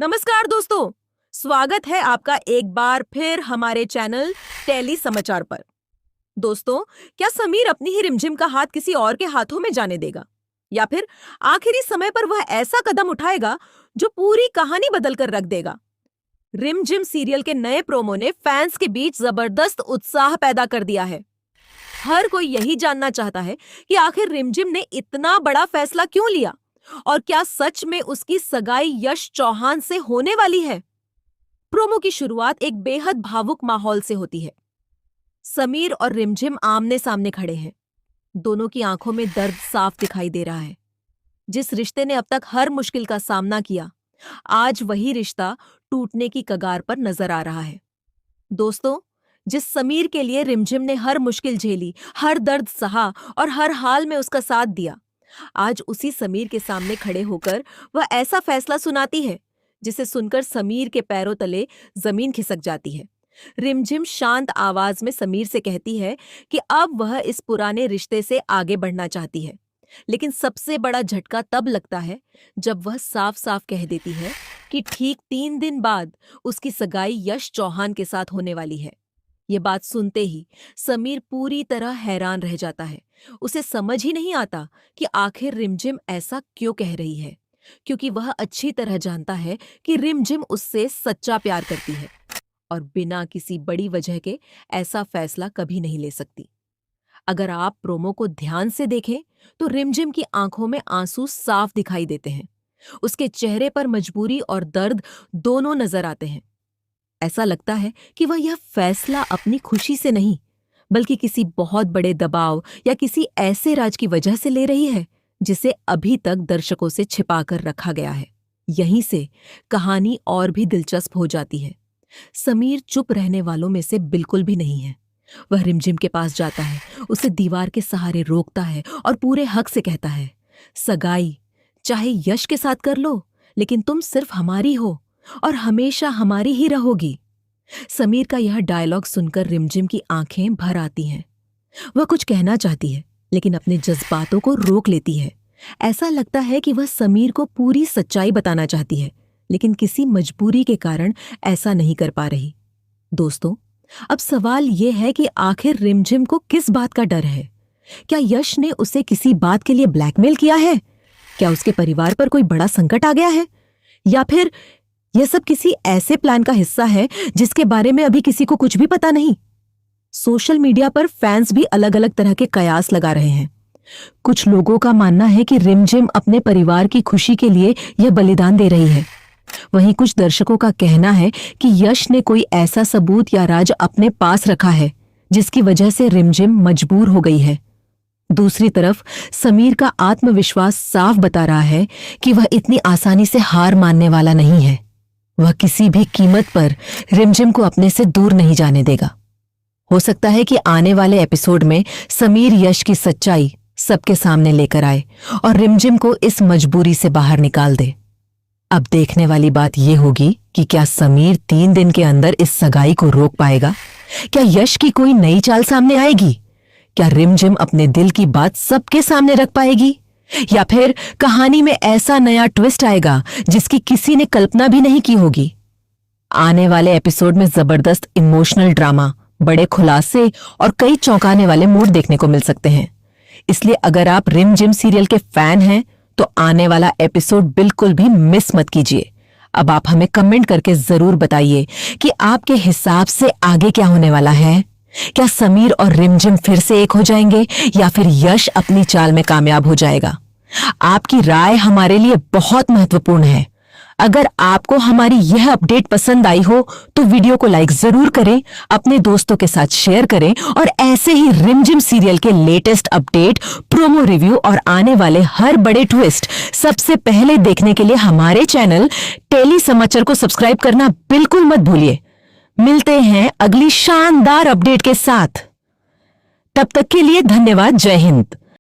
नमस्कार दोस्तों, स्वागत है आपका एक बार फिर हमारे चैनल टेली समाचार पर। दोस्तों, क्या समीर अपनी ही रिमझिम का हाथ किसी और के हाथों में जाने देगा या फिर आखिरी समय पर वह ऐसा कदम उठाएगा जो पूरी कहानी बदल कर रख देगा? रिमझिम सीरियल के नए प्रोमो ने फैंस के बीच जबरदस्त उत्साह पैदा कर दिया है। हर कोई यही जानना चाहता है कि आखिर रिमझिम ने इतना बड़ा फैसला क्यों लिया और क्या सच में उसकी सगाई यश चौहान से होने वाली है। प्रोमो की शुरुआत एक बेहद भावुक माहौल से होती है। समीर और रिमझिम आमने सामने खड़े हैं। दोनों की आंखों में दर्द साफ दिखाई दे रहा है। जिस रिश्ते ने अब तक हर मुश्किल का सामना किया, आज वही रिश्ता टूटने की कगार पर नजर आ रहा है। दोस्तों, जिस समीर के लिए रिमझिम ने हर मुश्किल झेली, हर दर्द सहा और हर हाल में उसका साथ दिया, आज उसी समीर के सामने खड़े होकर वह ऐसा फैसला सुनाती है जिसे सुनकर समीर के पैरों तले जमीन खिसक जाती है। रिमझिम शांत आवाज में समीर से कहती है कि अब वह इस पुराने रिश्ते से आगे बढ़ना चाहती है, लेकिन सबसे बड़ा झटका तब लगता है जब वह साफ साफ कह देती है कि ठीक 3 दिन बाद उसकी सगाई यश चौहान के साथ होने वाली है। ये बात सुनते ही समीर पूरी तरह हैरान रह जाता है। उसे समझ ही नहीं आता कि आखिर रिमझिम ऐसा क्यों कह रही है, क्योंकि वह अच्छी तरह जानता है कि रिमझिम उससे सच्चा प्यार करती है और बिना किसी बड़ी वजह के ऐसा फैसला कभी नहीं ले सकती। अगर आप प्रोमो को ध्यान से देखें तो रिमझिम की आंखों में आंसू साफ दिखाई देते हैं। उसके चेहरे पर मजबूरी और दर्द दोनों नजर आते हैं। ऐसा लगता है कि वह यह फैसला अपनी खुशी से नहीं, बल्कि किसी बहुत बड़े दबाव या किसी ऐसे राज की वजह से ले रही है जिसे अभी तक दर्शकों से छिपा कर रखा गया है। यहीं से कहानी और भी दिलचस्प हो जाती है। समीर चुप रहने वालों में से बिल्कुल भी नहीं है। वह रिमझिम के पास जाता है, उसे दीवार के सहारे रोकता है और पूरे हक से कहता है, सगाई चाहे यश के साथ कर लो, लेकिन तुम सिर्फ हमारी हो और हमेशा हमारी ही रहोगी। समीर का यह डायलॉग सुनकर रिमझिम की आंखें भर आती हैं। वह कुछ कहना चाहती है, लेकिन अपने जज्बातों को रोक लेती है। ऐसा लगता है कि वह समीर को पूरी सच्चाई बताना चाहती है, लेकिन किसी मजबूरी के कारण ऐसा नहीं कर पा रही। दोस्तों, अब सवाल यह है कि आखिर रिमझिम को किस बात का डर है? क्या यश ने उसे किसी बात के लिए ब्लैकमेल किया है? क्या उसके परिवार पर कोई बड़ा संकट आ गया है? या फिर यह सब किसी ऐसे प्लान का हिस्सा है जिसके बारे में अभी किसी को कुछ भी पता नहीं? सोशल मीडिया पर फैंस भी अलग अलग तरह के कयास लगा रहे हैं। कुछ लोगों का मानना है कि रिमझिम अपने परिवार की खुशी के लिए यह बलिदान दे रही है। वहीं कुछ दर्शकों का कहना है कि यश ने कोई ऐसा सबूत या राज अपने पास रखा है जिसकी वजह से रिमझिम मजबूर हो गई है। दूसरी तरफ समीर का आत्मविश्वास साफ बता रहा है कि वह इतनी आसानी से हार मानने वाला नहीं है। वह किसी भी कीमत पर रिमझिम को अपने से दूर नहीं जाने देगा। हो सकता है कि आने वाले एपिसोड में समीर यश की सच्चाई सबके सामने लेकर आए और रिमझिम को इस मजबूरी से बाहर निकाल दे। अब देखने वाली बात यह होगी कि क्या समीर 3 दिन के अंदर इस सगाई को रोक पाएगा? क्या यश की कोई नई चाल सामने आएगी? क्या रिमझिम अपने दिल की बात सबके सामने रख पाएगी? या फिर कहानी में ऐसा नया ट्विस्ट आएगा जिसकी किसी ने कल्पना भी नहीं की होगी? आने वाले एपिसोड में जबरदस्त इमोशनल ड्रामा, बड़े खुलासे और कई चौंकाने वाले मूड देखने को मिल सकते हैं। इसलिए अगर आप रिमझिम सीरियल के फैन हैं तो आने वाला एपिसोड बिल्कुल भी मिस मत कीजिए। अब आप हमें कमेंट करके जरूर बताइए कि आपके हिसाब से आगे क्या होने वाला है। क्या समीर और रिमझिम फिर से एक हो जाएंगे या फिर यश अपनी चाल में कामयाब हो जाएगा? आपकी राय हमारे लिए बहुत महत्वपूर्ण है। अगर आपको हमारी यह अपडेट पसंद आई हो तो वीडियो को लाइक जरूर करें, अपने दोस्तों के साथ शेयर करें और ऐसे ही रिमझिम सीरियल के लेटेस्ट अपडेट, प्रोमो रिव्यू और आने वाले हर बड़े ट्विस्ट सबसे पहले देखने के लिए हमारे चैनल टेली समाचार को सब्सक्राइब करना बिल्कुल मत भूलिए। मिलते हैं अगली शानदार अपडेट के साथ। तब तक के लिए धन्यवाद। जय हिंद।